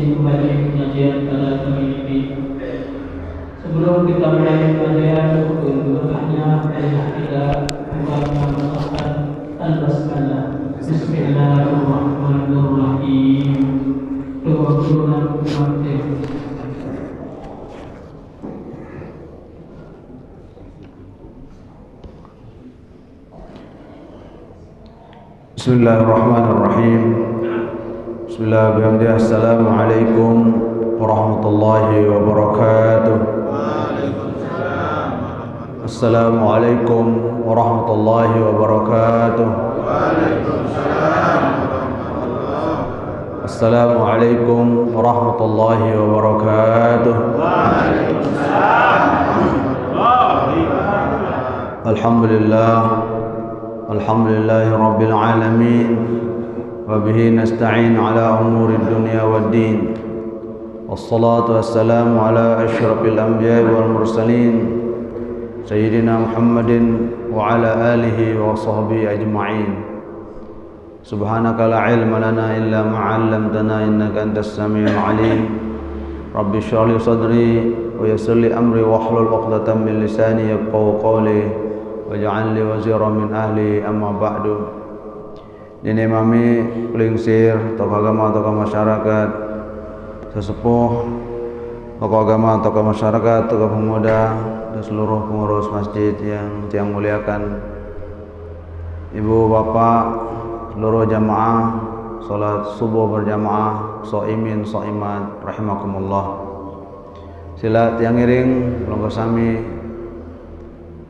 kembali penyajian pada kali ini. Sebelum kita mulai penyajian, berkahnya marilah kita mengucapkan al-basmalah. Bismillahirrahmanirrahim. Doa-doa umat. Bismillahirrahmanirrahim. Bismillahirrahmanirrahim. Assalamualaikum warahmatullahi wabarakatuh. Assalamualaikum warahmatullahi wabarakatuh. Assalamualaikum warahmatullahi wabarakatuh. Alhamdulillah. Alhamdulillahi Rabbil Alamin. Wabihi nasta'in ala umuri dunia wad din. Wassalatu wassalamu ala ashrafil anbiya wal mursalin Sayyidina Muhammadin wa ala alihi wa sahbihi ajma'in. Subhanaka la ilma lana illa ma'allamtana innaka antas samiul alim. Rabbi shrah li sadri wa yassir li amri wahlul 'uqdatam min lisani yafqahu qawli waj'al li waziran min ahli amma ba'du. Dene mami pelingsir tokoh agama, tokoh masyarakat, sesepuh, tokoh agama, tokoh masyarakat, tokoh pemuda dan seluruh pengurus masjid yang muliakan, ibu bapak, seluruh jamaah salat subuh berjamaah, shaimin shaimat rahimakumullah. Sila tiang iring pelonggar sami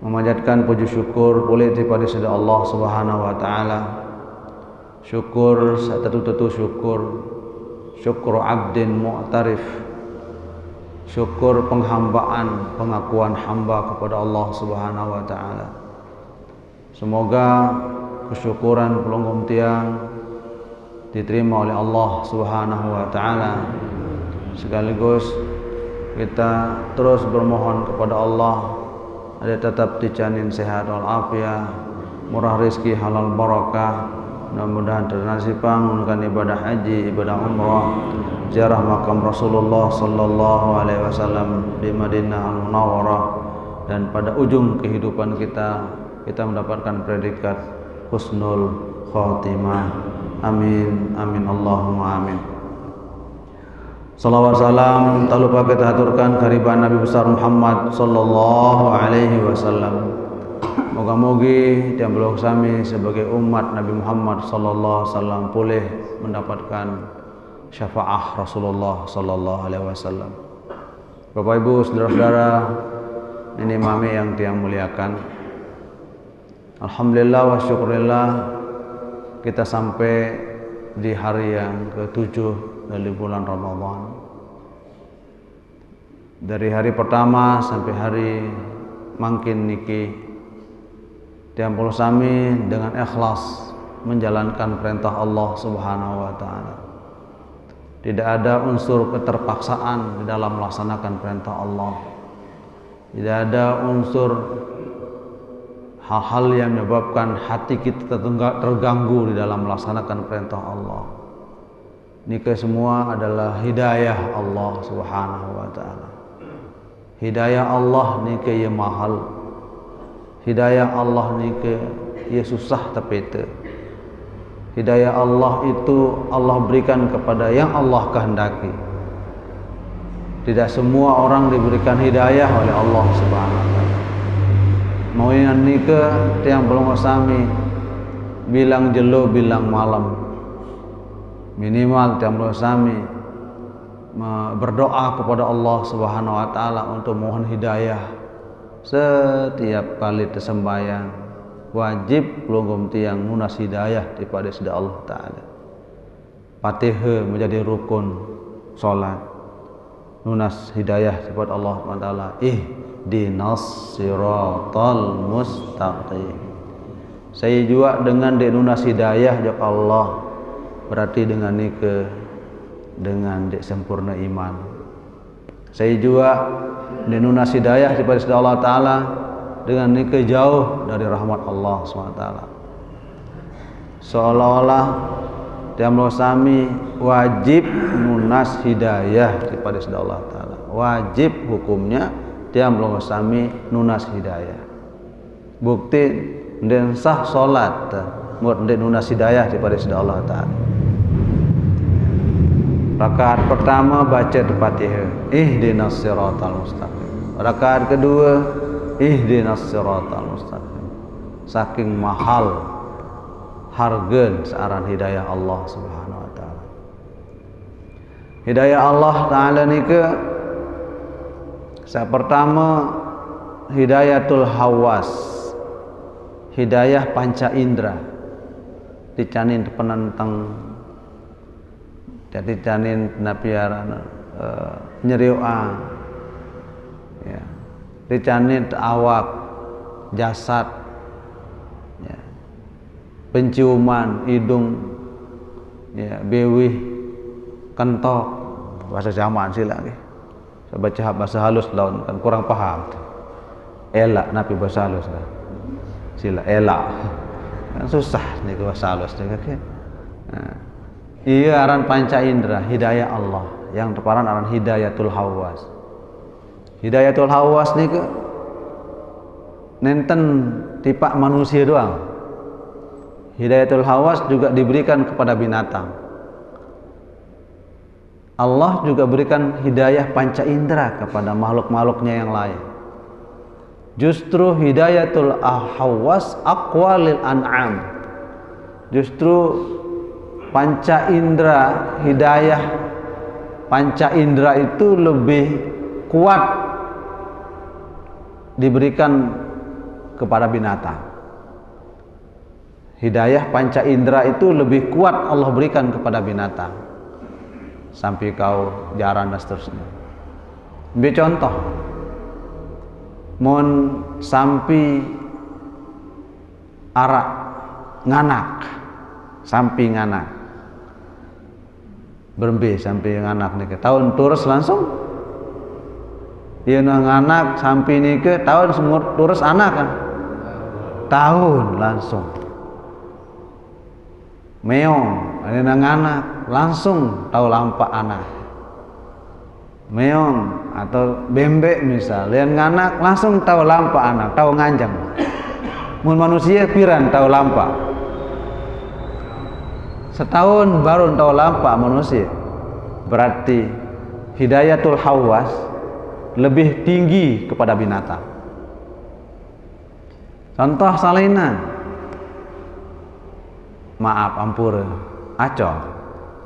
memanjatkan puji syukur pulih pada Sida Allah Subhanahu wa taala. Syukur satatu syukur abdin mu'tarif. Syukur penghambaan, pengakuan hamba kepada Allah Subhanahu wa taala. Semoga kesyukuran pelonggom tiang diterima oleh Allah Subhanahu wa taala. Sekaligus kita terus bermohon kepada Allah ada tetap dijanin sehat walafiat, murah rezeki, halal barakah, mudah-mudahan ternasibang menggunakan ibadah haji, ibadah umrah, ziarah makam Rasulullah sallallahu alaihi wasallam di Madinah Al-Munawwarah, dan pada ujung kehidupan kita mendapatkan predikat husnul khatimah. Amin amin Allahumma amin. Salawat salam tak lupa kita haturkan kehadiran Nabi besar Muhammad sallallahu alaihi wasallam. Moga-moga yang belum sami sebagai umat Nabi Muhammad sallallahu alaihi wasallam boleh mendapatkan syafaat Rasulullah sallallahu alaihi wasallam. Bapak Ibu, saudara-saudara, ini mami yang tiang muliakan. Alhamdulillah wa syukurillah kita sampai di hari yang ke-7 dari bulan Ramadan. Dari hari pertama sampai hari mangkin niki tiang puluh sami dengan ikhlas menjalankan perintah Allah Subhanahu wa taala. Tidak ada unsur keterpaksaan di dalam melaksanakan perintah Allah. Tidak ada unsur hal-hal yang menyebabkan hati kita terganggu di dalam melaksanakan perintah Allah. Ini semua adalah hidayah Allah Subhanahu wa taala. Hidayah Allah nike ye mahal. Hidayah Allah nike ye susah tapi itu. Hidayah Allah itu Allah berikan kepada yang Allah kehendaki. Tidak semua orang diberikan hidayah oleh Allah Subhanahu wa taala. Mau yang nike tiang belum sami bilang jelo bilang malam. Minimal tiang belum sami berdoa kepada Allah Subhanahu wa taala untuk mohon hidayah setiap kali tersembahyang. Wajib pelonggom tiang munas hidayah daripada Sida Allah taala. Fatihah menjadi rukun salat. Munas hidayah daripada Allah Subhanahu wa taala. Ihdinas siratal mustaqim. Saya juga dengan dinunas hidayah jak Allah, berarti dengan nike dengan dek sempurna iman. Saya juga dinunas hidayah daripada Allah taala dengan nike jauh dari rahmat Allah SWT. Seolah-olah tiamlo sami wajib nunas hidayah kepada Allah Ta'ala. Wajib hukumnya tiamlo sami nunas hidayah. Bukti den sah salat mut den nunas hidayah kepada Allah Ta'ala. Rakaat pertama baca Al-Fatihah, ihdinas siratal mustaqim. Rakaat kedua, ihdinas siratal mustaqim. Saking mahal harga searan hidayah Allah Subhanahu wa taala. Hidayah Allah Ta'ala ni ke pertama hidayatul hawas. Hidayah panca indera. Dicanin penentang jadi janin napiaran nyeriuang ya, dicanin awak jasad ya, penciuman hidung ya, bewih kentok bahasa zaman sih lagi saya baca bahasa halus lawan kan kurang paham elak napi bahasa halus kan sila elak kan susah nih bahasa halus nih kan nah. Iya aran panca indera hidayah Allah yang teparan aran hidayatul hawas. Hidayatul hawas ni ke nenten tipak manusia doang. Hidayatul hawas juga diberikan kepada binatang. Allah juga berikan hidayah panca indera kepada makhluk-makhluknya yang lain. Justru hidayatul hawas aqwa lil an'am. Justru panca indera hidayah panca indera itu lebih kuat diberikan kepada binatang. Hidayah panca indera itu lebih kuat Allah berikan kepada binatang sampai kau jarang dan seterusnya. Ambil contoh mon sampai arak nganak sampai nganak berembe sampai nganak nih ke tahun terus langsung dia nganak sampai nih ke tahun semua terus anak kan tahun langsung meong ada nganak langsung tahu lampak anak meong atau bembek misal lian nganak langsung tahu lampak anak tahu nganjang mun manusia piran tahu lampak setahun baru tahu lampak manusia. Berarti hidayatul hawas lebih tinggi kepada binatang. Contoh salinan. Maaf ampura. Acong.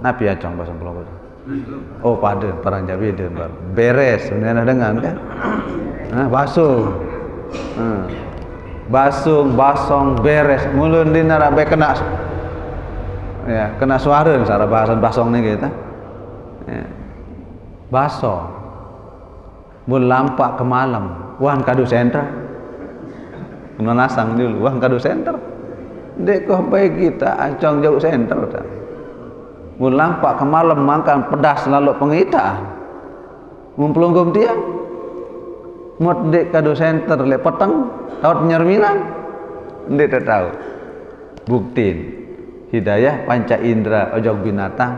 Napi acong bahasa Pulau. Oh pada perang Jabiden beres sebenarnya dengan kan. Nah, basuh. Basong beres mulun dinara be kena ya kena suara cara bahasan basong nih kita ya. Baso mun lampak ke malam wan kadu senter kena nasang dulu wan kadu senter dek kau baik kita acong jauh senter dah mun lampak ke malam makan pedas lalu pengitaan mun pelunggum dia mut dek kadu senter le peteng tahu nyerminan dek tak tahu buktiin hidayah panca indera ojok binatang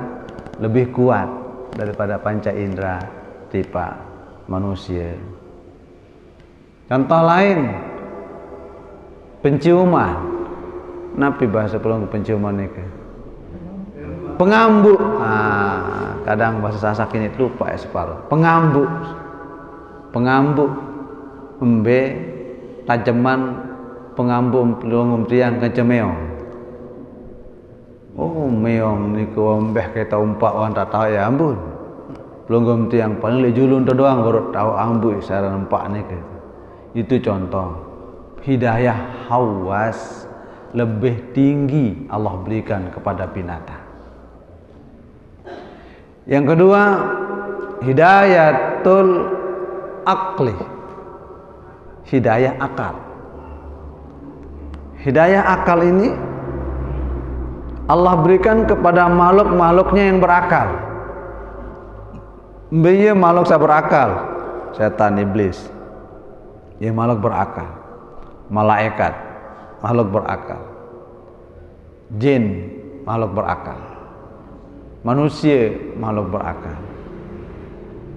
lebih kuat daripada panca indera tipe manusia. Contoh lain penciuman. Napi bahasa pelunggu penciuman ini pengambu. Kadang bahasa Sasak ini lupa ya separuh. Pengambu embe tajaman pengambu pelunggu tiang kecemeong. Oh meong niku ombeh kita umpak wan tak tahu ya ampun. Pelunggum tiang paling le julun tu doang baru tahu ambu cara nampak niku. Itu contoh hidayah hawas lebih tinggi Allah berikan kepada binatang. Yang kedua hidayatul akli. Hidayah akal. Hidayah akal ini Allah berikan kepada makhluk-makhluknya yang berakal. Dia makhluk saya berakal. Setan iblis. Dia makhluk berakal. Malaikat makhluk berakal. Jin makhluk berakal. manusia makhluk berakal.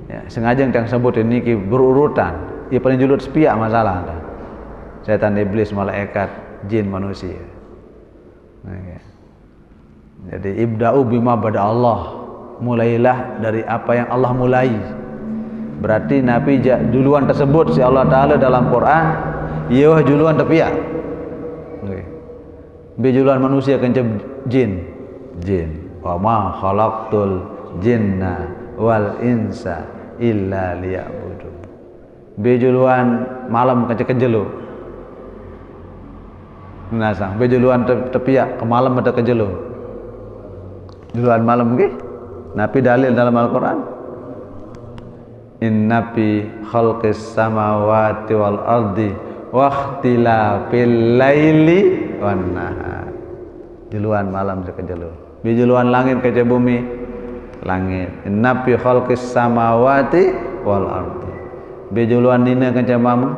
Ya, sengaja yang sebut ini berurutan. Ia paling julut sepiak masalah. Setan, iblis, malaikat, jin, manusia. Jadi ibda'u bima bada Allah. Mulailah dari apa yang Allah mulai. Berarti Nabi duluan tersebut si Allah Ta'ala dalam Quran, iya duluan tepiak. Bi duluan manusia kencep jin. Wa ma khalaqtul jinna wal insa illa liya'budun. Bi duluan malam kencep kejelu. Nasang, bi duluan tepiak ke malam ada kejelu. Duluan malam nggih. Nabi dalil dalam Al-Quran, inna fi khalqis samawati wal ardi wa ikhtilafil laili wan nahar. Juluan malam sekejelu, bijuluan langit ke bumi langit. Inna fi khalqis samawati wal ardi, bijuluan dina ke mama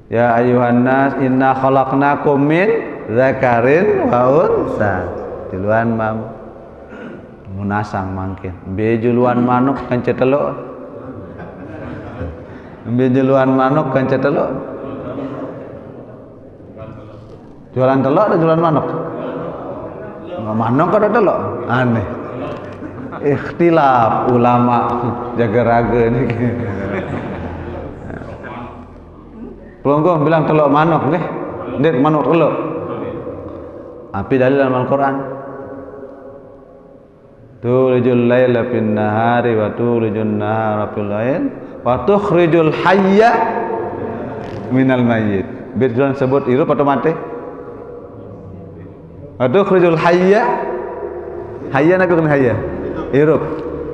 ya ayuhan nas inna khalaqnakum min zakarin wa unsa. Juluan mam munasang mangkin. Be juluan manuk kencet teluk. Be juluan manuk kencet teluk. Jualan teluk atau jualan manuk? Manuk ada teluk. Aneh. Ikhtilaf ulama jaga raga ni. Pelonggong bilang teluk manuk nih. Ndek manuk teluk. Api dalil dalam Al-Quran, tulijul laila fin nahari wa tulijun nahara fil lail wa tukhrijul hayya minal mayyit. Bidulan sebut hidup atau mati? Wa tukhrijul hayya nabi kan hayya hidup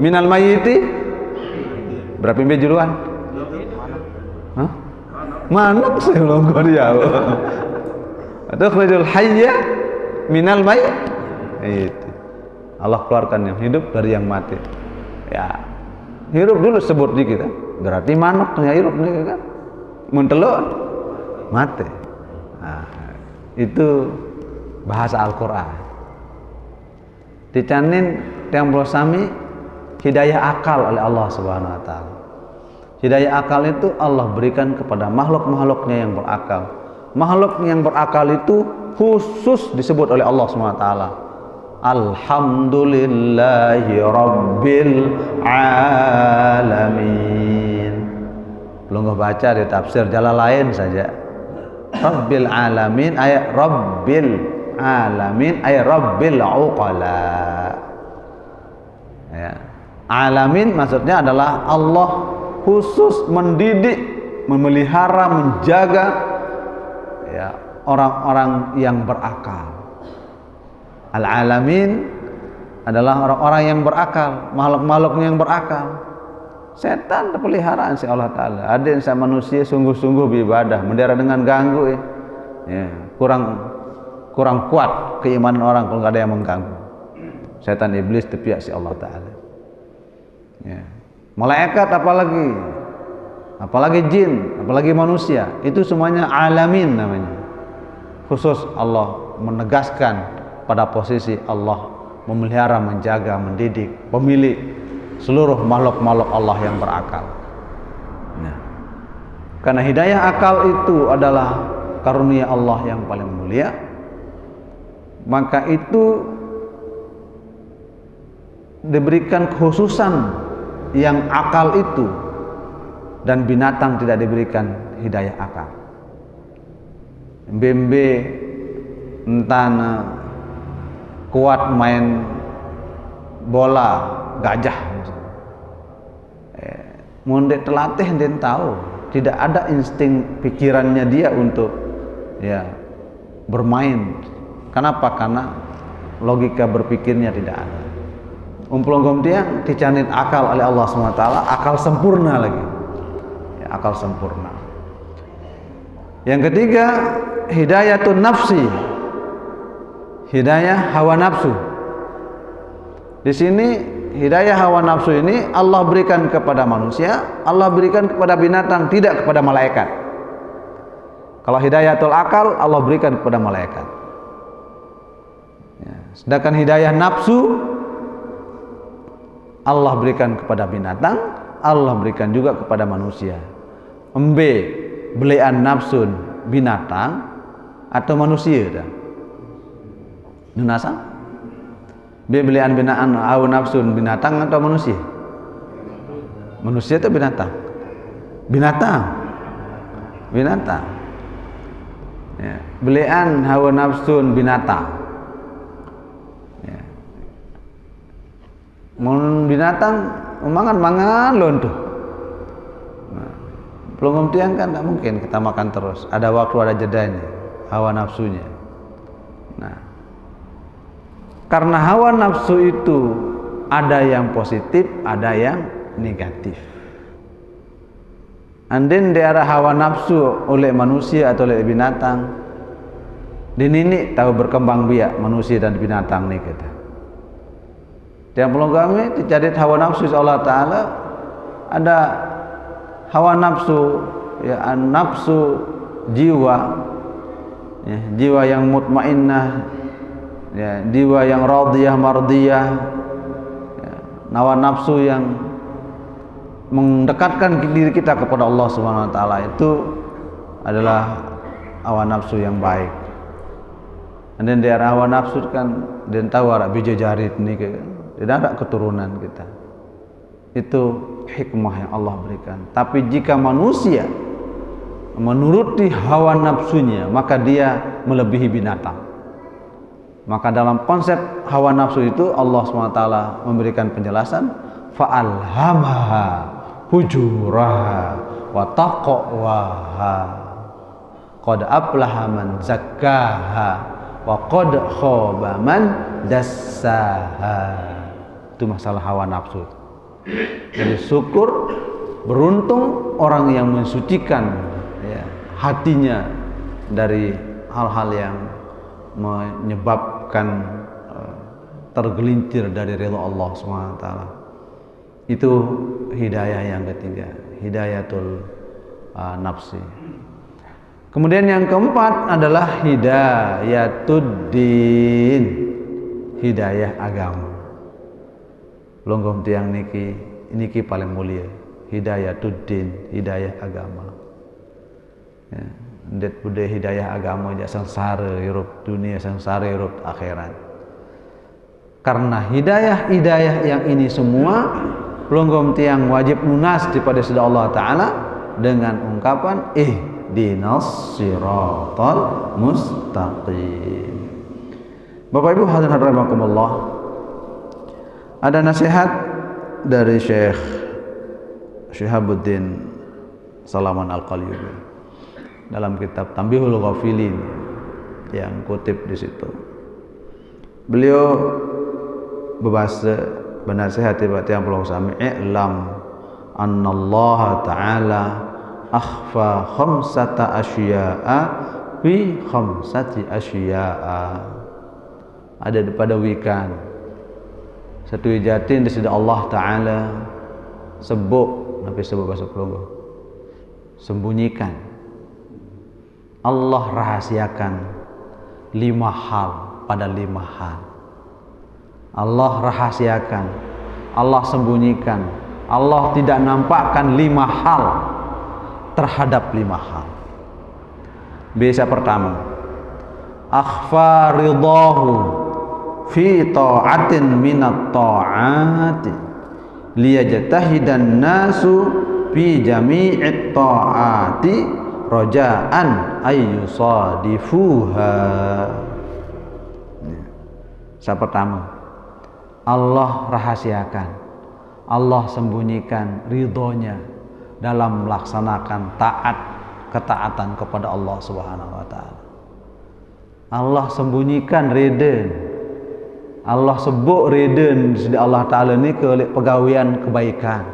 minal mayyiti. Berapa bijuluan? Hah? Manuk saya belum kau dia. Wa tukhrijul hayya minal mayyit. Itu Allah keluarkan yang hidup dari yang mati. Ya, hidup dulu sebut di kita. Berarti manuk punya hidup nih kan. Menteluk mati. Nah, itu bahasa Al-Qur'an. Dicanin yang bersami hidayah akal oleh Allah Subhanahu wa taala. Hidayah akal itu Allah berikan kepada makhluk-makhluknya yang berakal. Makhluk yang berakal itu khusus disebut oleh Allah SWT. Alhamdulillahi Rabbil Alamin. Belum baca di tafsir Jalalain saja. Rabbil Alamin ayat Rabbil Alamin ayat Rabbil Uqala. Ya. Alamin maksudnya adalah Allah khusus mendidik, memelihara, menjaga ya orang-orang yang berakal. Al-alamin adalah orang-orang yang berakal, makhluk-makhluk yang berakal. Setan peliharaan si Allah Ta'ala. Ada yang sama manusia sungguh-sungguh beribadah, mendera dengan ganggu ya. Kurang kuat keimanan orang kalau nggak ada yang mengganggu. Setan, iblis tepiak si Allah Ta'ala ya. Malaikat apalagi jin, apalagi manusia, itu semuanya alamin namanya. Khusus Allah menegaskan pada posisi Allah memelihara, menjaga, mendidik, pemilik seluruh makhluk-makhluk Allah yang berakal. Nah, karena hidayah akal itu adalah karunia Allah yang paling mulia, maka itu diberikan khususan yang akal itu, dan binatang tidak diberikan hidayah akal. Bembe entah kuat main bola, gajah munde telatih dan tahu, tidak ada insting pikirannya dia untuk ya bermain. Kenapa? Karena logika berpikirnya tidak ada. Umplong dia dicanit akal oleh Allah SWT, akal sempurna lagi ya, akal sempurna. Yang ketiga, hidayatun nafsi, hidayah hawa nafsu. Di sini hidayah hawa nafsu ini Allah berikan kepada manusia, Allah berikan kepada binatang, tidak kepada malaikat. Kalau hidayatul akal Allah berikan kepada malaikat. Sedangkan hidayah nafsu Allah berikan kepada binatang, Allah berikan juga kepada manusia. Embe belian nafsun binatang atau manusia dah. Nunasa? Be belian binatang au nafsun binatang atau manusia? Manusia atau binatang? Binatang. Binatang. Ya, belian hawa nafsun binatang. Ya. Mun binatang mangan lon tuh. Nah, belum tiang kan tidak mungkin kita makan terus. Ada waktu, ada jedanya, hawa nafsunya. Nah, karena hawa nafsu itu ada yang positif, ada yang negatif. Andin daerah hawa nafsu oleh manusia atau oleh binatang, ini tahu berkembang biak manusia dan binatang nih kita. Yang belum kami dijadikan hawa nafsu Allah Ta'ala, ada hawa nafsu, ya, nafsu jiwa, ya, jiwa yang mutmainnah, ya, jiwa yang radiyah mardiyah, ya, hawa nafsu yang mendekatkan diri kita kepada Allah Subhanahu wa taala, itu adalah hawa nafsu yang baik. Dan daerah hawa nafsu kan dan tahu arah bija jarit nih kan. Tidak ada keturunan kita. Itu hikmah yang Allah berikan. Tapi jika manusia menuruti hawa nafsunya, maka dia melebihi binatang. Maka dalam konsep hawa nafsu itu Allah SWT memberikan penjelasan, fa'alhamaha fujuraha wa taqwaha qad aflaha man zakkaha wa qad khaba man dassaha. Itu masalah hawa nafsu. Jadi syukur, beruntung orang yang mensucikan, ya, hatinya dari hal-hal yang menyebabkan tergelincir dari ridha Allah SWT. Itu hidayah yang ketiga, hidayatul nafsi. Kemudian yang keempat adalah hidayatud din, hidayah agama. Longgom tiang niki paling mulia, hidayatud din, hidayah agama. Ya, ndet budaya hidayah agama aja sengsara hirup dunia, sengsara hirup akhirat. Karena hidayah yang ini semua longgom tiang wajib lunas kepada sida Allah Ta'ala dengan ungkapan ihdinas siratal mustaqim. Bapak Ibu hadirin rahimakumullah, ada nasihat dari Syekh Syihabuddin Salaman Al-Qalyubi dalam kitab Tanbihul Ghafilin yang kutip di situ. Beliau berbahasa bernasihat kepada yang belum sami, i'lam annallaha ta'ala akhfa khamsata asya'a fi khamsati asya'a. Ada pada wikan satu jatin di sisi Allah Ta'ala sebut, tapi sebut bahasa pelunggu, sembunyikan. Allah rahasiakan 5 hal pada 5 hal. Allah rahasiakan, Allah sembunyikan, Allah tidak nampakkan 5 hal terhadap 5 hal. Biasa pertama, akhfa ridahu fi ta'atin minat ta'ati liyajtahidan nasu fi jami'it ta'ati raja'an ayyusadifuha. Yang pertama, Allah rahasiakan, Allah sembunyikan ridhonya dalam melaksanakan ketaatan kepada Allah Subhanahu wa taala. Allah sembunyikan ridha, Allah sebut ridha di Allah Ta'ala ini ke pegawaian kebaikan.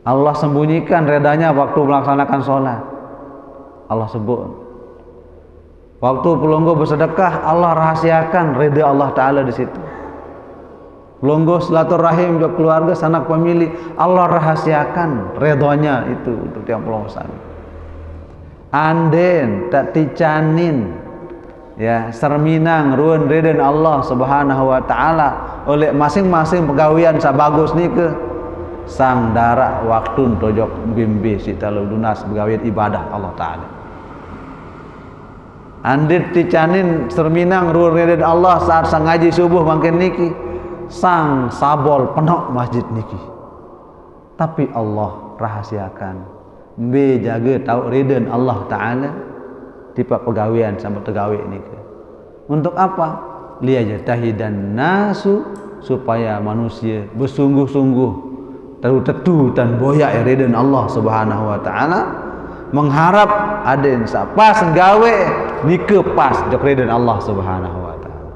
Allah sembunyikan redanya waktu melaksanakan sholat. Allah sebut. Waktu pelonggo bersedekah, Allah rahasiakan ridha Allah Ta'ala di situ. Pelonggo silaturahim untuk keluarga, sanak pemilih, Allah rahasiakan redanya itu untuk tiang pelonggo sana. Anden tak ticanin ya serminang ruan ridin Allah Subhanahu wa taala oleh masing-masing pegawaian sabagus nike sang darak waktu tojok bimbi si talu dunas pegawaian ibadah Allah taala. Andit dicanin serminang ruan ridin Allah saat sang ngaji subuh mangkin niki sang sabol penuh masjid niki. Tapi Allah rahasiakan be jaga tau ridin Allah taala di pegawaian sama pegawai ini. Untuk apa? Liyajtahidan nasu, supaya manusia bersungguh-sungguh tetu dan boyak ridin Allah Subhanahu wa taala mengharap aden pas nggawe nike pas jok ridin Allah Subhanahu wa taala.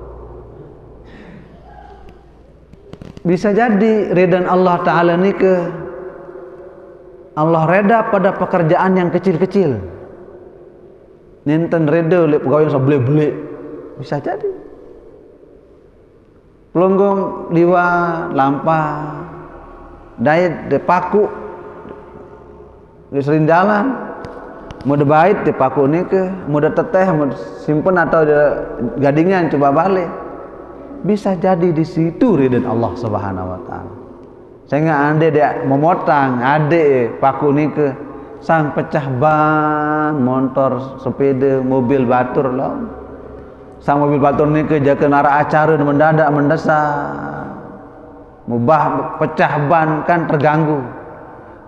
Bisa jadi ridin Allah taala nike Allah reda pada pekerjaan yang kecil-kecil. Ninten reda oleh pegawai yang beli-beli bisa jadi pelonggong liwa lampah dait de paku di serindalan mau bait di paku ni ke mau teteh mau simpen atau gadingan coba balik bisa jadi di situ ridin Allah Subhanahu wa taala. Sehingga ande dia memotang ade paku ni ke sang pecah ban motor sepeda mobil batur lah sang mobil batur ni ke jaka nara acara mendadak mendesak mubah pecah ban kan terganggu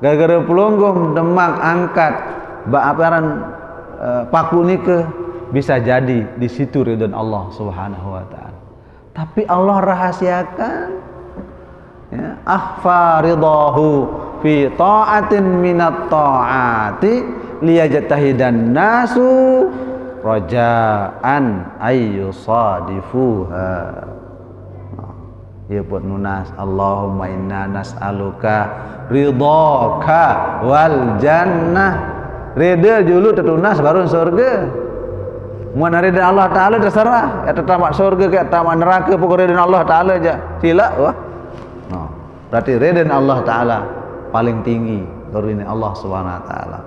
gara-gara pelonggong demak angkat bakaran paku ni ke bisa jadi di situ ridwan Allah Subhanahu wa taala. Tapi Allah rahasiakan ya akhfa ridahu fi ta'atin minat ta'ati liyajtahidan nasu raja'an ayyusadifuha. Ya buat nunas Allahumma inna nas'aluka ridhaka wal jannah. Rida dulu tertunas baru surga. Mun rida Allah taala terserah ya tamat surga ke tamat neraka pokok rida Allah taala aja. Sila wah. Nah, berarti rida Allah taala paling tinggi dari Allah Subhanahu wa taala.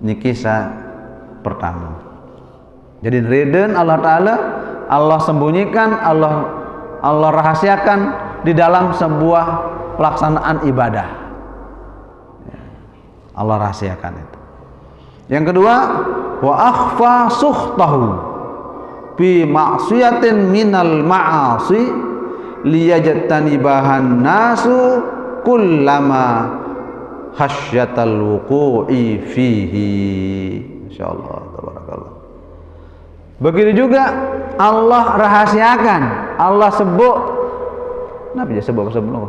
Ini kisah pertama. Jadi ridha Allah taala Allah sembunyikan, Allah rahasiakan di dalam sebuah pelaksanaan ibadah. Allah rahasiakan itu. Yang kedua, wa akhfa sukhtahu bi ma'siyatin minal ma'asi liyajtanibahan nasu kullama khasyatal wuqu'i fihi. Insyaallah tabarakallah. Begitu juga Allah rahasiakan, Allah sebut. Kenapa dia sebut sebelum?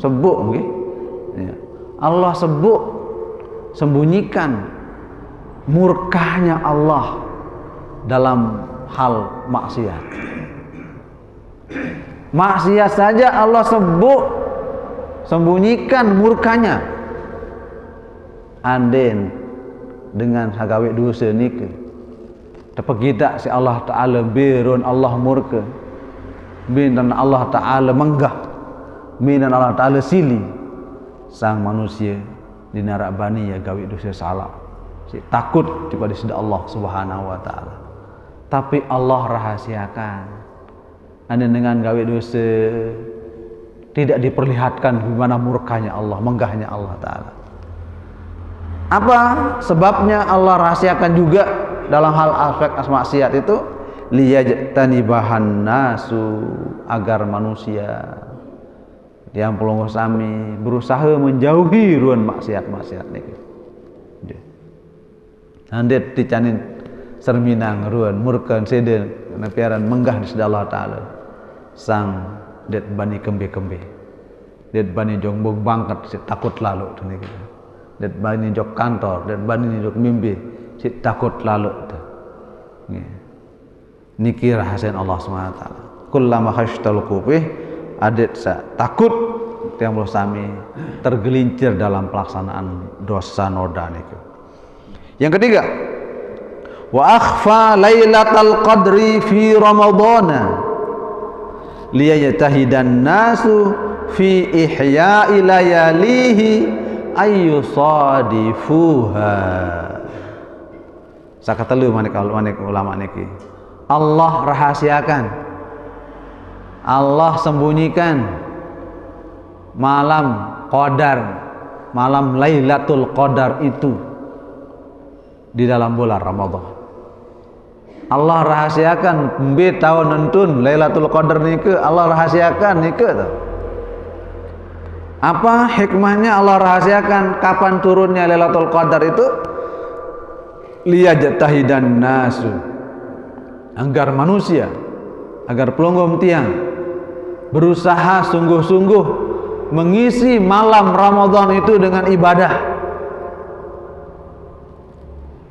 Sebut nggih. Ya. Allah sebut sembunyikan murkanya Allah dalam hal maksiat. Maksiat saja Allah sebut sembunyikan murkanya. Anden dengan hagawe dosa nike tepegida si Allah taala birun Allah murka bin Allah taala menggah min Allah taala sili sang manusia di narak bani ya gawe dosa salah si takut kepada sida Allah Subhanahu wa taala. Tapi Allah rahasiakan anden dengan gawe dosa tidak diperlihatkan bagaimana murkanya Allah, menggahnya Allah taala. Apa sebabnya Allah rahasiakan juga dalam hal aspek maksiat itu liyajtanibahan nasu agar manusia yang pelonggo sami berusaha menjauhi ruan maksiat-maksiat niki. Andet dicanin serminang ruan murkan seden napiaran menggah di Allah taala sang det bani kembe-kembe. Det bani jongbong bangkat takut lalu tu niki. Det bani jok kantor, det bani jok mimpi si takut lalu tu. Niki rahasia Allah SWT. Kullama khashtal qubih adet sa takut yang bersami tergelincir dalam pelaksanaan dosa noda niku. Yang ketiga, wa akhfa lailatal qadri fi ramadhana liyajtahidan nasu fi ihya'i layalihi ayyusadifuha. sakatelu manik ulama niki. Allah rahasiakan, Allah sembunyikan malam Qadar, malam Lailatul Qadar itu di dalam bulan Ramadan. Allah rahasiakan mbe tahun nentun Lailatul Qadar nike, Allah rahasiakan nike tuh. Apa hikmahnya Allah rahasiakan kapan turunnya Lailatul Qadar itu? Liyajtahidan nasu, agar manusia, agar pelonggom tiang berusaha sungguh-sungguh mengisi malam Ramadan itu dengan ibadah.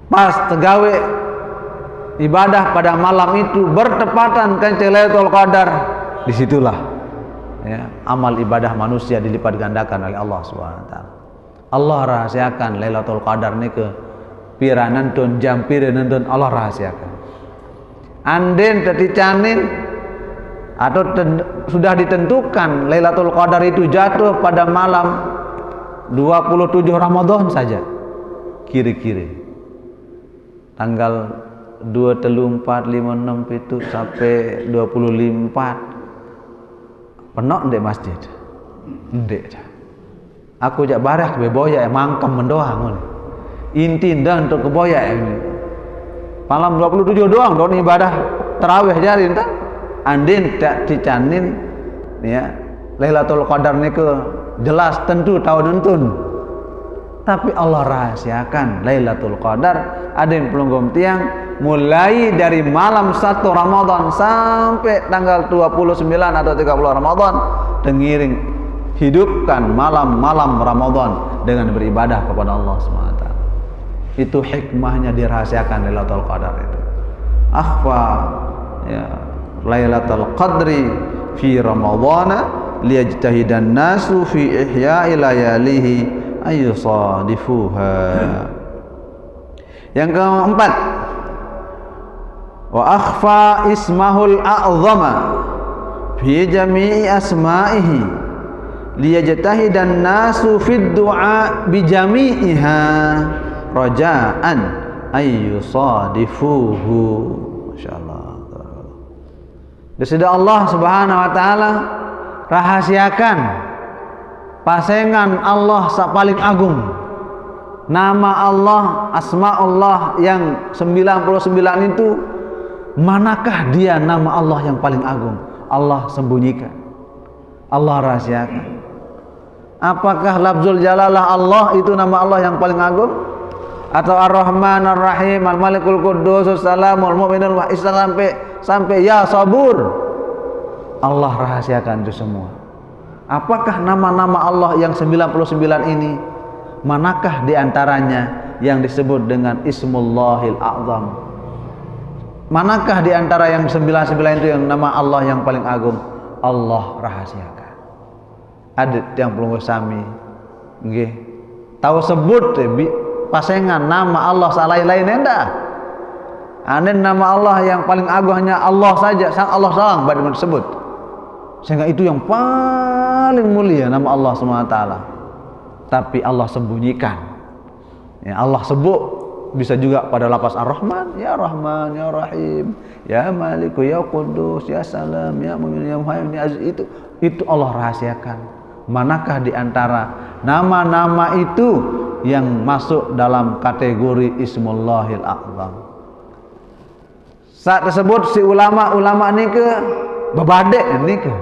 Pas tegawe ibadah pada malam itu bertepatan kan Lailatul Qadar, disitulah ya, amal ibadah manusia dilipat gandakan oleh Allah Subhanahu wa taala. Allah rahasiakan Lailatul Qadar ini ke piranantun jam piranantun, Allah rahasiakan. Anden teticanin atau sudah ditentukan Lailatul Qadar itu jatuh pada malam 27 Ramadan saja, kiri-kiri tanggal 2, 3, 4, 5, 6 itu sampai 24 penok ndek masjid ndek. Aku jak barah beboya mangkem mendoang ngono. Inti ndan untuk keboya ini. Malam 27 doang don ibadah tarawih jarin tak. Andin tak dicanin ya Lailatul Qadar niku jelas tentu tahun entun. Tapi Allah rahasiakan Lailatul Qadar ada yang pelonggom tiang mulai dari malam 1 Ramadan sampai tanggal 29 atau 30 Ramadan, dengiring hidupkan malam-malam Ramadan dengan beribadah kepada Allah SWT. Itu hikmahnya dirahasiakan Lailatul Qadar itu. Akhfa ya Lailatul Qadri fi Ramadhana liyajtahidan nasu fi ihya'i layalihi ayyusadifuha. Yang keempat, wa akhfa ismahul a'zama fi jami'i asma'ihi liyajtahidan nasu fid du'a bi jami'iha raja'an ayyusadifuhu. Masyaallah. Sudah Allah Subhanahu wa taala rahasiakan pasengan Allah paling agung, nama Allah, asma Allah yang 99 itu, manakah dia nama Allah yang paling agung? Allah sembunyikan, Allah rahasiakan. Apakah lafzul jalalah Allah itu nama Allah yang paling agung? Atau Ar-Rahman Ar-Rahim Al-Malikul Quddus Salamul Mu'minul sampai ya sabur? Allah rahasiakan itu semua. Apakah nama-nama Allah yang 99 ini, manakah diantaranya yang disebut dengan Ismullahil A'zam? Manakah diantara yang 99 itu yang nama Allah yang paling agung? Allah rahasiakan. Ada yang pelunggu sami nggih tahu sebut pasengan nama Allah salain-lain endah. Anen nama Allah yang paling agung hanya Allah saja, sang Allah salang baru disebut. Sehingga itu yang paling mulia nama Allah SWT. Tapi Allah sembunyikan. Ya, Allah sebut bisa juga pada lafaz Ar-Rahman, ya Rahman, ya Rahim, ya Maliku, ya Quddus, ya Salam, ya Mu'min, ya Muhaimin, ya Aziz, itu Allah rahasiakan. Manakah di antara nama-nama itu yang masuk dalam kategori Ismullahil A'zam? Saat tersebut si ulama ini ke babadek ini ke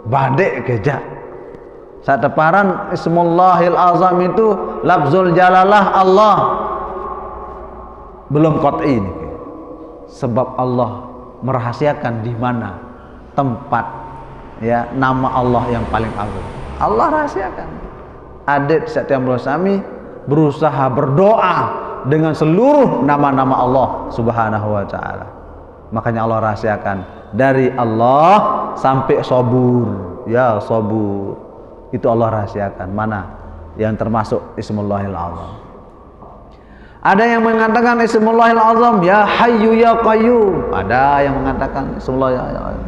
badek keja. Saat teparan Ismullahil A'zam itu lafzul jalalah Allah belum qat'i ini ke. Sebab Allah merahasiakan di mana tempat ya nama Allah yang paling agung. Allah rahasiakan. Adik setiap bersami berusaha berdoa dengan seluruh nama-nama Allah Subhanahu wa taala. Makanya Allah rahasiakan dari Allah sampai sabur. Ya sabur. Itu Allah rahasiakan. Mana yang termasuk Ismullahil A'zam. Ada yang mengatakan Ismullahil A'zam ya Hayyu ya Qayyum. Ada yang mengatakan Ismullahil A'zam.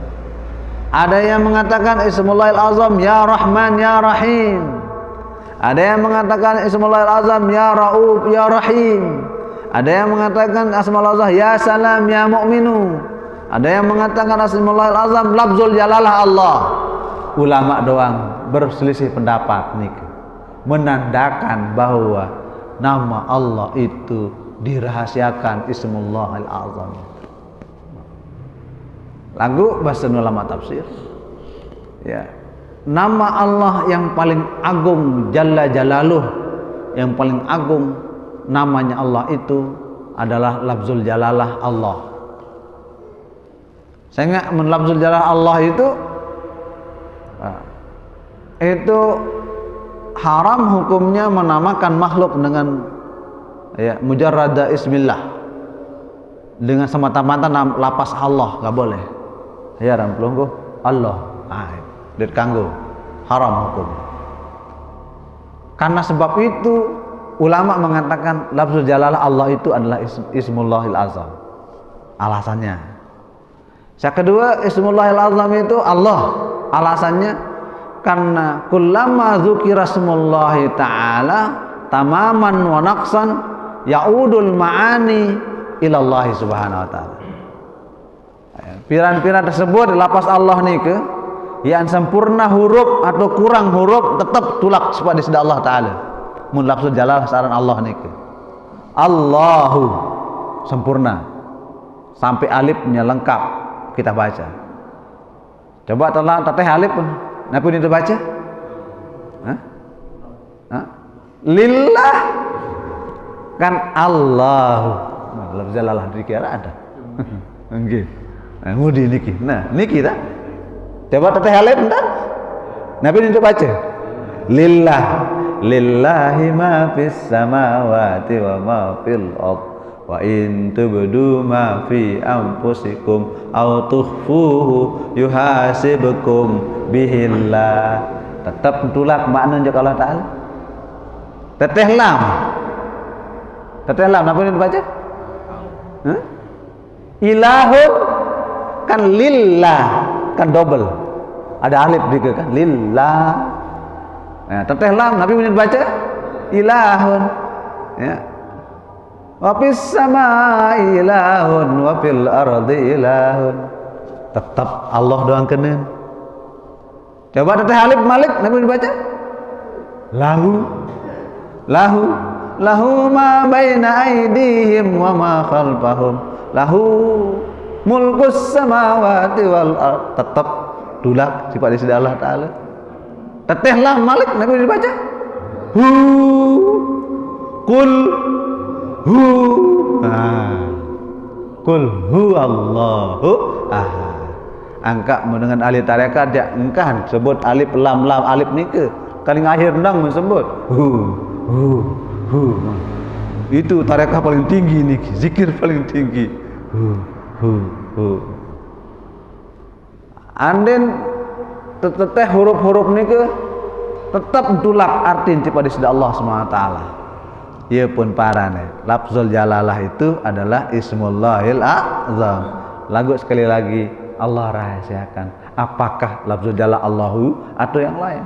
Ada yang mengatakan Ismullahil A'zam ya Rahman ya Rahim. Ada yang mengatakan Ismullahil A'zam ya Ra'uf ya Rahim. Ada yang mengatakan asmaul azam ya salam ya mu'minu. Ada yang mengatakan asmaul azam lafzul jalalah Allah. Ulama doang berselisih pendapat nih, menandakan bahwa nama Allah itu dirahasiakan Ismullahil Azam. Lagu bahasa ulama tafsir. Ya. Nama Allah yang paling agung Jalla Jalaluh, yang paling agung namanya Allah itu adalah lafzul jalalah Allah. Saya ingat lafzul jalalah Allah itu haram hukumnya menamakan makhluk dengan ya mujarrada ismillah, dengan semata-mata lapas Allah nggak boleh. Ya ram pelunggu Allah, dit kanggo haram hukum. Karena sebab itu ulama mengatakan lafzul jalalah Allah itu adalah Ismullahil Azam. Alasannya. Yang kedua, Ismullahil Azam itu Allah. Alasannya karena kullama dzukira smullahi ta'ala tamaman wa naqsan yaudul ma'ani ilallahi subhanahu wa ta'ala. Piran-piran tersebut lapas Allah nike yang sempurna huruf atau kurang huruf tetap tulak kepada sida Allah ta'ala. Mun lafzul jalal saran Allah nike Allahu sempurna sampai alifnya lengkap kita baca. Coba tolong teteh alif napa ini baca? Hah? Hah? Lillah kan Allahu. Nah, lafzul jalal dikira ada. Nggih. Nah, ngudi niki. Nah, niki ta. Coba teteh alif entar. Napa ini baca? Lillah. Lillahi ma fis samawati wa ma fil ardh wa in tubdu ma fi anfusikum aw tukhfuhu yuhasibukum bihillah. Tetap tulak makna jeung Allah Taala. Teteh lam. Teteh lam apa ini baca? Hah? Ilahun kan lillah kan double. Ada alif juga kan lillah. Nah, teteh lam Nabi menyebut baca ilahun ya. Wa fis samai ilahun wa fil ardi ilahun. Tetap Allah doang kenen. Coba teteh alif malik Nabi baca lahu lahu lahu ma baina aydihim wa ma khalfahum lahu mulkus samawati wal ard. Tetap tulak sifat dari Allah Taala. Teteh lah malik Nabi dibaca hu kul hu kul hu Allahu angka dengan ahli tarekat dia engkah sebut alif lam alif nike kali akhir nang sebut hu itu tarekat paling tinggi niki zikir paling tinggi hu anden teteh huruf-huruf nike tetap tulak artin kepada sida Allah SWT. Ia pun parane lafzul jalalah itu adalah Ismullahil Azam. Lagu sekali lagi Allah rahasiakan apakah lafzul jalalah Allahu atau yang lain.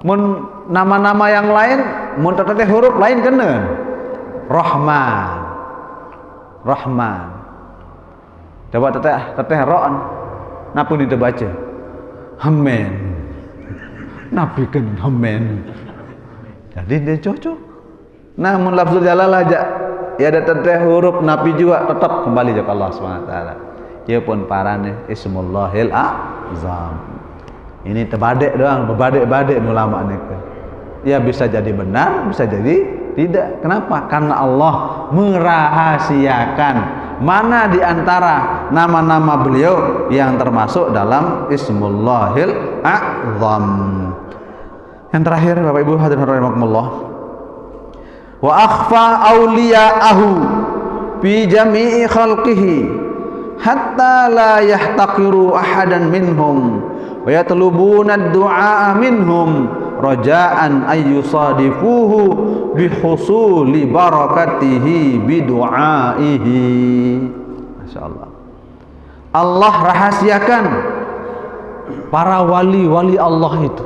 Mun nama-nama yang lain mun teteh huruf lain kenen Rahman Rahman. Coba teteh ro'an napa ni baca Hamen, Nabi kan Hamen. Jadi dia cocok. Namun lafzul jalalah aja, ya ada teteh huruf Nabi juga tetap kembali ke Allah SWT. Ia pun parane Ismullahil Azam. Ini terbadek doang, berbadek-badek ulama ni. Ya bisa jadi benar, bisa jadi tidak. Kenapa? Karena Allah merahasiakan mana di antara nama-nama beliau yang termasuk dalam Ismullahil Azam. Yang terakhir Bapak Ibu hadirin rahimakumullah, wa akhfa awliya'ahu fi jami'i khalqihi hatta la yahtaqiru ahadan minhum wa yatlubuna ad-du'a minhum raja'an ayyusadifuhu bihusuli barakatihi bidu'aihi. Masyaallah. Allah rahasiakan para wali-wali Allah itu.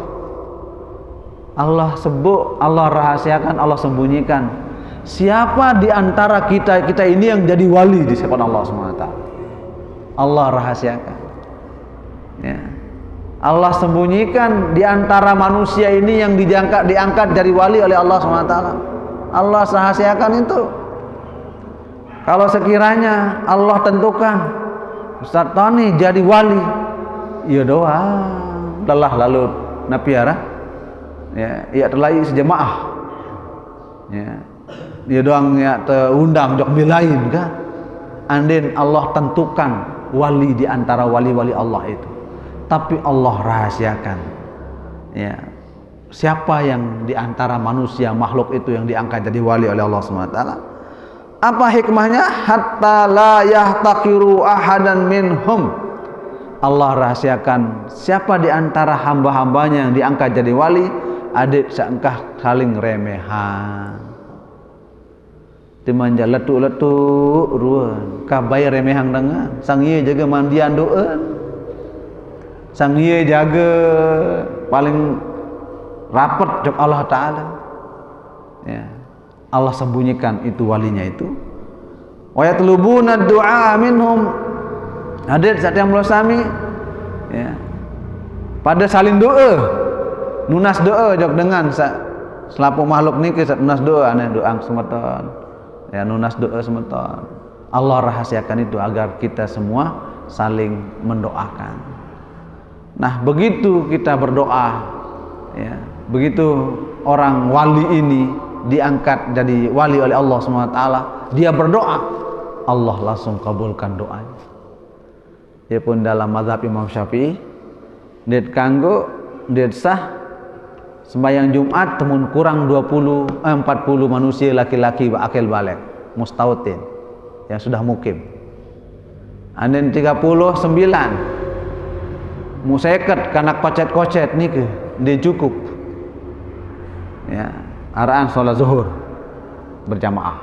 Allah sebut, Allah rahasiakan, Allah sembunyikan siapa di antara kita ini yang jadi wali di hadapan Allah SWT. Allah rahasiakan. Ya. Allah sembunyikan di antara manusia ini yang diangkat dari wali oleh Allah SWT. Allah rahasiakan itu. Kalau sekiranya Allah tentukan Ustaz Tony jadi wali, ya doang lelah lalu napiara ya telai sejemaah ya dia doang ya terundang jok bilain kan andin Allah tentukan wali di antara wali-wali Allah itu, tapi Allah rahasiakan ya siapa yang di antara manusia makhluk itu yang diangkat jadi wali oleh Allah SWT. Apa hikmahnya? Hatta la yahtaqiru ahadan minhum. Allah rahasiakan siapa di antara hamba-hambanya yang diangkat jadi wali, adik seengkah saling remehan. Dimanja letuk-letuk ruan, kabai remehang dengan sang ieu jaga mandian doeun. Sang ieu jaga paling rapet jok Allah Ta'ala. Ya. Allah sembunyikan itu walinya itu. Wa yatlubuna du'a minhum. Hadir saat yang melosami ya. Pada saling doa. Nunas doa jok dengan selapu makhluk niki nunas doa aneh doang semeton. Ya nunas doa semeton. Allah rahasiakan itu agar kita semua saling mendoakan. Nah, begitu kita berdoa ya, begitu orang wali ini diangkat jadi wali oleh Allah SWT, dia berdoa, Allah langsung kabulkan doanya. Dia pun dalam mazhab Imam Syafi'i, dia kanggo, dia sah sembahyang Jumat temun kurang 40 manusia laki-laki akil balik mustautin yang sudah mukim. Anden 39 musaikat kanak kocet-kocet nih ke dia cukup. Ya. Araan sholat zuhur berjamaah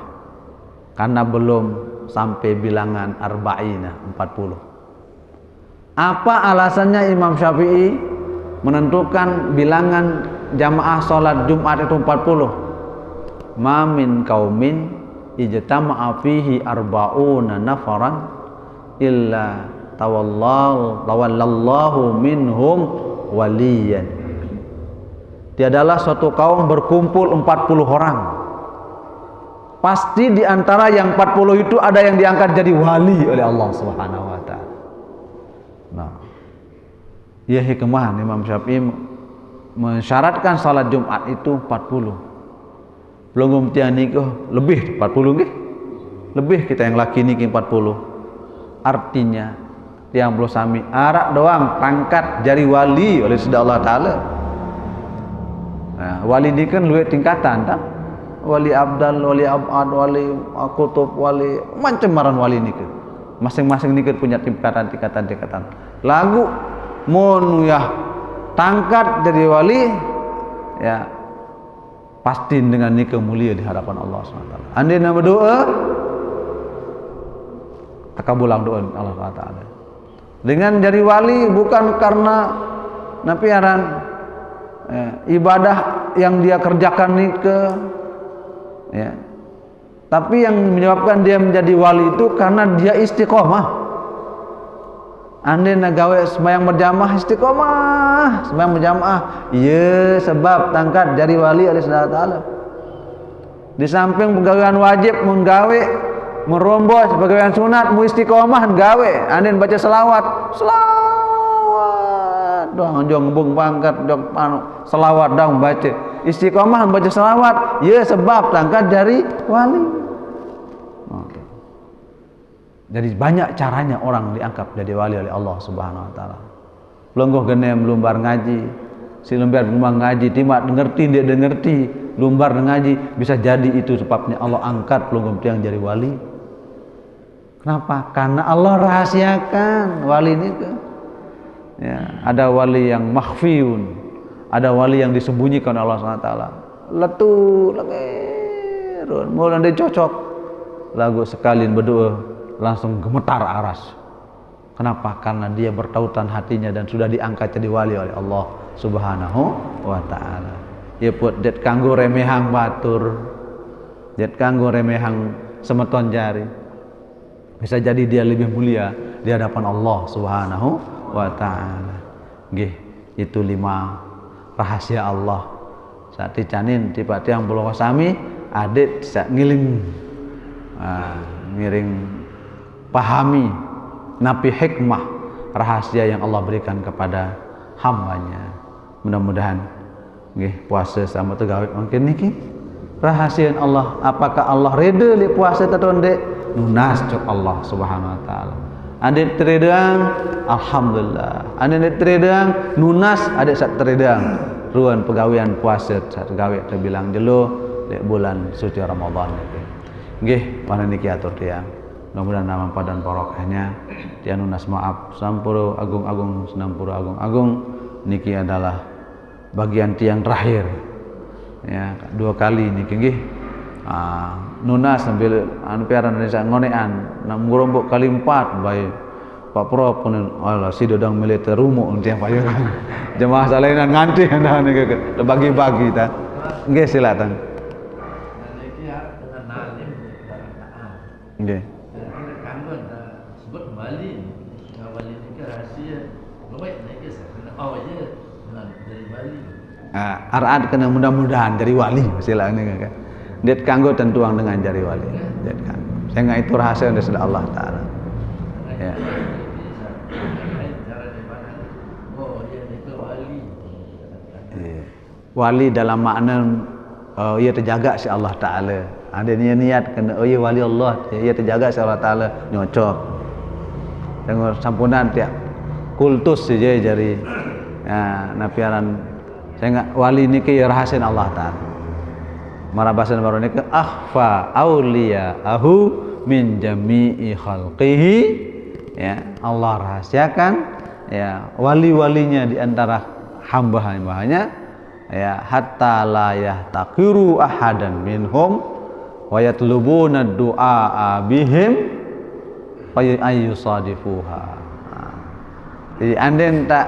karena belum sampai bilangan arba'ina 40. Apa alasannya Imam Syafi'i menentukan bilangan jamaah sholat Jumat itu 40? Ma min qaumin ijtama'a fihi arba'una nafaran illa tawallallahu minhum waliyan. Tiadalah suatu kaum berkumpul 40 orang. Pasti di antara yang 40 itu ada yang diangkat jadi wali oleh Allah Subhanahu wa taala. Nah, ya hikmah Imam Syafi'i mensyaratkan salat Jumat itu 40. Belum tiang nikah lebih 40 nggih. Lebih kita yang laki niki 40. Artinya tiang belum sami arak doang pangkat jadi wali oleh Allah taala. Nah, wali ini kan luwih tingkatan tak? Wali abdal, wali abad, wali kutub, wali macam maran wali ini kan. Masing-masing ini kan punya tingkatan. Lagu mun ya tangkat jadi wali ya pasti dengan nikah mulia di hadapan Allah SWT. Andai nama doa takabulang doa Allah SWT. Dengan jadi wali bukan karena napiaran ibadah yang dia kerjakan nih ya, tapi yang menyebabkan dia menjadi wali itu karena dia istiqomah. Andai nagawe sembahyang berjamaah istiqomah, sembahyang berjamaah, iya sebab tangkat jadi wali oleh Allah Taala. Di samping pegawaian wajib menggawe merombos pegawaian sunat mu istiqomah gawe, andai baca selawat doang jong bung pangkat jong selawat dong baca istiqomah baca selawat ya sebab tangkat dari wali. Oke. Jadi banyak caranya orang diangkat jadi wali oleh Allah Subhanahu wa taala. Lenggoh genem lumbar ngaji, si lumbar ngaji timak ngerti dia ngerti lumbar ngaji bisa jadi itu sebabnya Allah angkat pelunggum tiang jadi wali. Kenapa? Karena Allah rahasiakan wali ini ke. Ya, ada wali yang makhfiun, ada wali yang disembunyikan Allah SWT. Letu, legerun, mulai dia cocok. Lagu sekalian berdoa langsung gemetar aras. Kenapa? Karena dia bertautan hatinya dan sudah diangkat jadi wali oleh Allah Subhanahu wa taala. Ya put det kanggo remehang batur. Jet kanggo remehang semeton jari. Bisa jadi dia lebih mulia di hadapan Allah Subhanahu wa taala. Nggih, itu 5 rahasia Allah. Saat dicanin tiba tiang belum sami adik sak ngiling miring pahami napi hikmah rahasia yang Allah berikan kepada hambanya. Mudah-mudahan nggih puasa sama tegawe mungkin niki rahasia Allah. Apakah Allah reda li puasa atau ndek? Nunas cok Allah Subhanahu wa taala. Adik teredang alhamdulillah. Adik teredang nunas adik sak teredang. Ruan pegawean puasa sak gawe terbilang jelo di bulan suci Ramadan niki. Nggih, mana niki atur tiyang. Mudah-mudahan nama padan barokahnya dia nunas maaf sampuro agung-agung senampuro agung-agung niki adalah bagian tiang terakhir ya 2 kali niki nggih nunas sambil piaran Indonesia ngonean nak murombok kali 4 baik Pak Pro pun Allah si dodang militer rumuk tiang payu jemaah salinan nganti anda niki bagi-bagi ta nggih silakan niki dengan nalim nggih sebut wali ini rahasia baik naik awalnya dari wali araat kena mudah-mudahan dari wali silakan kan dia kanggo tentuang dengan jari wali dia kanggo sehingga itu rahasia dari Allah taala ya wali dalam makna ia terjaga si Allah taala ada niat kena ia wali Allah ia terjaga si Allah taala nyocok dengan sampunan tiap kultus saja jari napiaran sehingga wali niki rahasia Allah taala marabasan baru niki akhfa auliyaahu min jami'i khalqihi ya Allah rahasiakan ya wali-walinya di antara hamba-hambanya ya hatta la yahtaqiru ahadan minhum wa yatlubuna du'a bihim ayyusadifuha. Jadi anden tak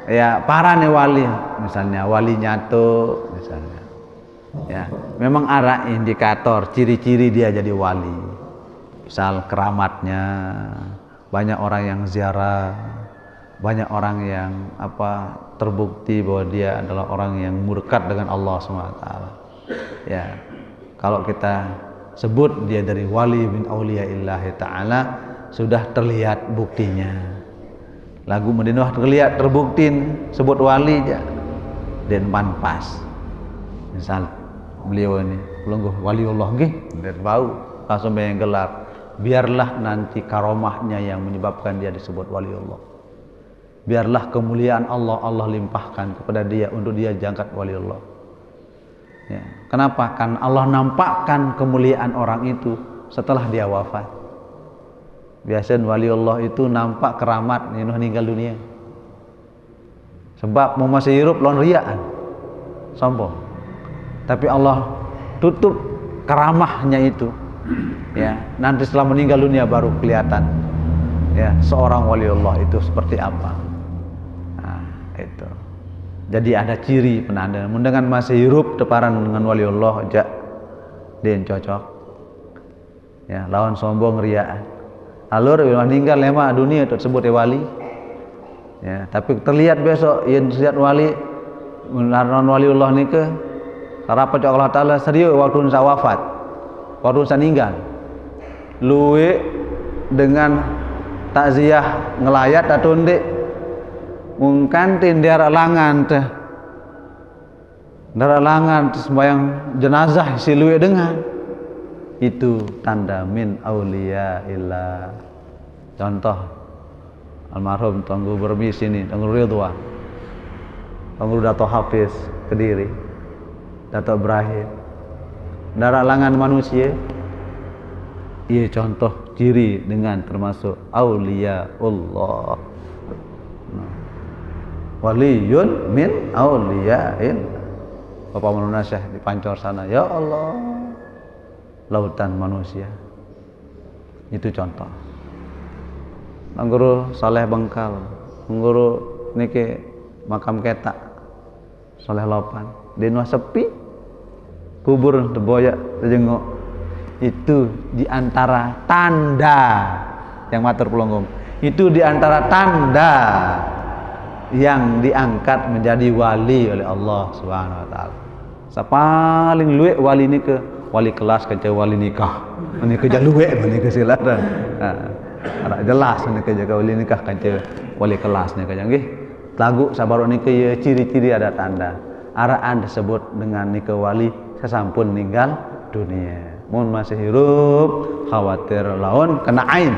ya parane wali misalnya wali nyato misalnya ya memang ada indikator ciri-ciri dia jadi wali misal keramatnya banyak orang yang ziarah banyak orang yang terbukti bahwa dia adalah orang yang murkat dengan Allah SWT ya kalau kita sebut dia dari wali min auliya'illahi ta'ala sudah terlihat buktinya lagu medinah terlihat terbuktiin sebut wali aja dan pas misal beliau ini pelungguh waliullah nggih dan bau langsung yang gelar biarlah nanti karomahnya yang menyebabkan dia disebut waliullah biarlah kemuliaan Allah limpahkan kepada dia untuk dia jangkat waliullah ya. Kenapa? Kan Allah nampakkan kemuliaan orang itu setelah dia wafat. Biasanya waliullah itu nampak keramat meninggal dunia sebab mau masih hidup lawan riyaan sombong tapi Allah tutup keramahnya itu ya nanti setelah meninggal dunia baru kelihatan ya seorang waliullah itu seperti apa. Nah, itu jadi ada ciri penanda dengan masih hidup teparan dengan waliullah aja dia cocok ya lawan sombong riyaan alur meninggal lema dunia tersebut ya wali ya tapi terlihat besok yang terlihat wali menaruh waliullah ni ke harapan Allah Taala serius waktu saya wafat waktu saya meninggal luwe dengan takziah ngelayat atau ndek mungkin tindiara langan teh darah langan sembahyang jenazah si luwe dengan itu tanda min auliyaillah. Contoh almarhum Tunggu Bermi sini, Tunggu Ridwan, Tunggu Dato Hafiz Kediri, Dato Ibrahim, darah langan manusia. Ia contoh ciri dengan termasuk auliyaullah. Waliyun min auliyain. Bapak Manunasyah di Pancor sana, ya Allah, lautan manusia. Itu contoh. Angguru Saleh Bengkal, angguru niki makam ketak Saleh Lopan, di nuah sepi, kubur teboyak terjenguk Itu di antara tanda yang matur pelonggong. Itu di antara tanda yang diangkat menjadi wali oleh Allah Subhanahu wa taala. Sapaling luwek wali ni ke wali kelas ke wali nikah. Ini kerja luwek ni ke silakan. Ada jelas ni ke jaga wali nikah kan wali kelas ni ke nggih. Lagu sabar ni ke ciri-ciri ada tanda. Araan disebut dengan ni ke wali sesampun meninggal dunia. Mun masih hirup khawatir lawan kena ain.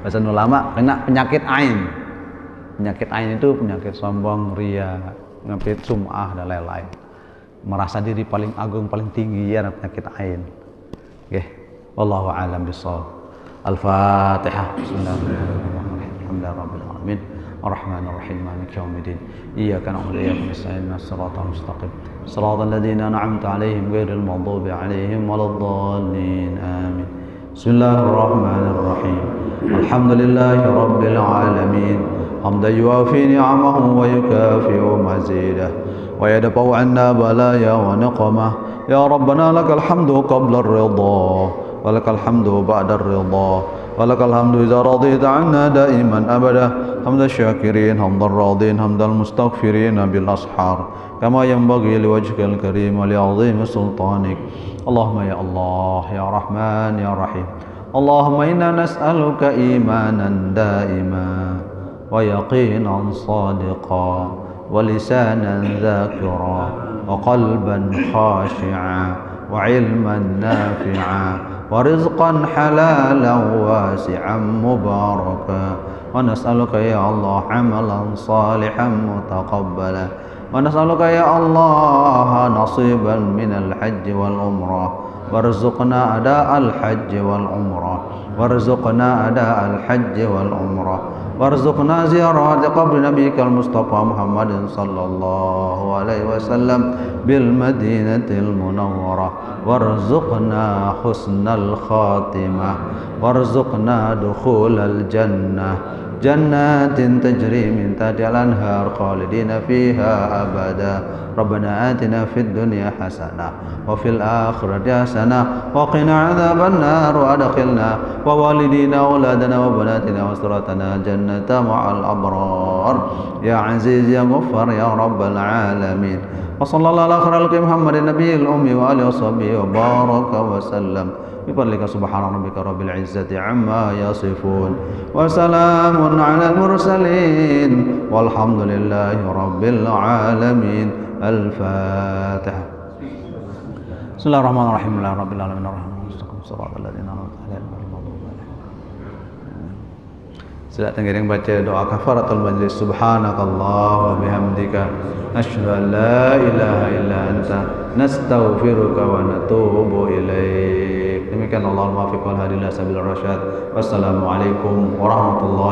Bahasa ulama kena penyakit ain. Penyakit ain itu penyakit sombong, ria, penyakit sum'ah dan lain-lain. Merasa diri paling agung, paling tinggi ya penyakit ain. Oke, wallahu a'lam bishawab. Al-Fatihah. Bismillahirrahmanirrahim. Alhamdulillahirabbil alamin. Arrahmanir rahim. Maliki yaumiddin. Iyyaka na'budu wa iyyaka nasta'in. Shiratal mustaqim. Shiratal ladzina an'amta 'alaihim ghairil maghdubi 'alaihim waladdallin. Amin. Bismillahirrahmanirrahim. Alhamdulillahi rabbil alamin. حمدا يوافي نعمه ويكافئ مزيده ويدفع عنا بلايا ونقمه يا ربنا لك الحمد قبل الرضا ولك الحمد بعد الرضا ولك الحمد إذا رضيت عنا دائما أبدا حمد الشاكرين حمد الراضين حمد المستغفرين بالأسحار كما ينبغي لوجهك الكريم ولعظيم سلطانك اللهم يا الله يا رحمن يا رحيم اللهم إنا نسألك إيمانا دائما ويقينا صادقا ولسانا ذاكرا وقلبا خاشعا وعلما نافعا ورزقا حلالا واسعا مباركا ونسألك يا الله عملا صالحا متقبلا ونسألك يا الله نصيبا من الحج والعمرة وارزقنا أداء الحج والعمرة وارزقنا أداء الحج والعمرة وارزقنا زيارة قبر نبيك المصطفى محمد صلى الله عليه وسلم بالمدينة المنورة وارزقنا حسن الخاتمة وارزقنا دخول الجنة جنات تجري من تحتها الأنهار خالدين فيها أبدا ربنا آتنا في الدنيا حسنة وفي الآخرة حسنة وقنا عذاب النار وأدخلنا ووالدينا وأولادنا وبناتنا وأسرتنا جنة مع الأبرار يا عزيز يا غفار يا رب العالمين وصلى الله على خير خلق محمد النبي الأمي وآله وصحبه وبارك وسلم بفضلك سبحان ربك رب العزة عما يصفون وسلام على المرسلين والحمد لله رب العالمين الفاتحة بسم الله الرحمن الرحيم الحمد لله رب العالمين الرحمن الرحيم صراط الذين أنعمت عليهم غير المغضوب عليهم. Sila tenggiring baca doa kafaratul majlis. Subhanakallah wa bihamdika asyhadu an la ilaha illa anta nastaghfiruka wa natubu ilaik. Demikian Allahul muwaffiq wal hadi ila sabilir rasyad. Wassalamualaikum warahmatullahi